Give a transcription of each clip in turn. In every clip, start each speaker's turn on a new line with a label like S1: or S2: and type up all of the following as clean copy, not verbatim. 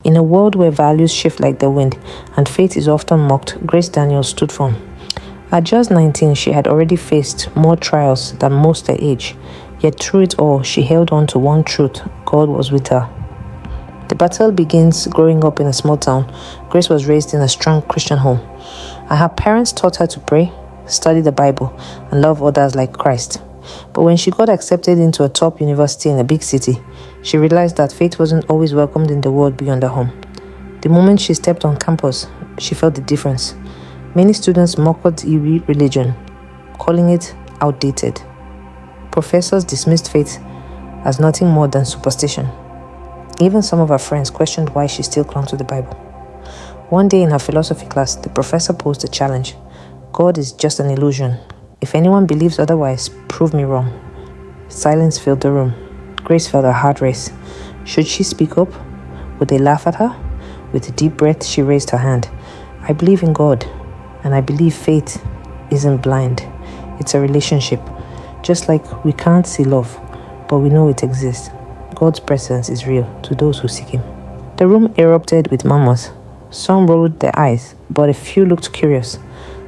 S1: In a world where values shift like the wind and faith is often mocked, Grace Daniels stood firm. At just 19, she had already faced more trials than most her age, yet through it all, she held on to one truth: God was with her. The battle begins growing up in a small town. Grace was raised in a strong Christian home, and her parents taught her to pray, study the Bible, and love others like Christ. But when she got accepted into a top university in a big city, she realized that faith wasn't always welcomed in the world beyond her home. The moment she stepped on campus, she felt the difference. Many students mocked religion, calling it outdated. Professors dismissed faith as nothing more than superstition. Even some of her friends questioned why she still clung to the Bible. One day in her philosophy class, the professor posed a challenge: God is just an illusion. If anyone believes otherwise, prove me wrong. Silence filled the room. Grace felt her heart race. Should she speak up? Would they laugh at her? With a deep breath, she raised her hand. I believe in God, and I believe faith isn't blind. It's a relationship. Just like we can't see love, but we know it exists. God's presence is real to those who seek Him. The room erupted with murmurs. Some rolled their eyes, but a few looked curious.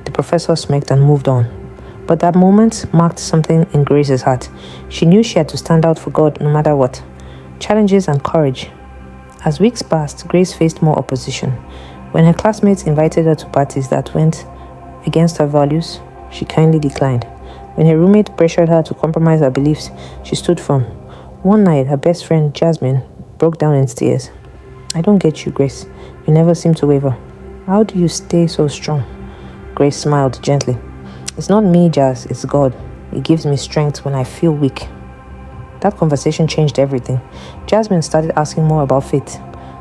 S1: The professor smirked and moved on. But that moment marked something in Grace's heart. She knew she had to stand out for God no matter what. Challenges and courage. As weeks passed, Grace faced more opposition. When her classmates invited her to parties that went against her values, she kindly declined. When her roommate pressured her to compromise her beliefs, she stood firm. One night, her best friend, Jasmine, broke down in tears. I don't get you, Grace. You never seem to waver. How do you stay so strong? Grace smiled gently. It's not me, Jazz, it's God. He gives me strength when I feel weak. That conversation changed everything. Jasmine started asking more about faith.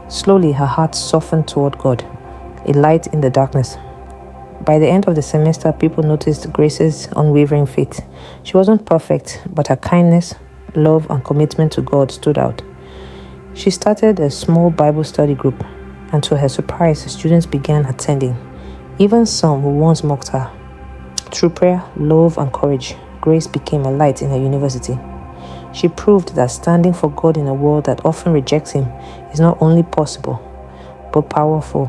S1: Slowly, her heart softened toward God, a light in the darkness. By the end of the semester, people noticed Grace's unwavering faith. She wasn't perfect, but her kindness, love, and commitment to God stood out. She started a small Bible study group, and to her surprise, students began attending, even some who once mocked her. Through prayer, love, and courage, Grace became a light in her university. She proved that standing for God in a world that often rejects Him is not only possible, but powerful.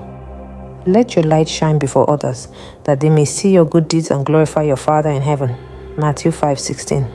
S1: Let your light shine before others, that they may see your good deeds and glorify your Father in heaven. Matthew 5:16.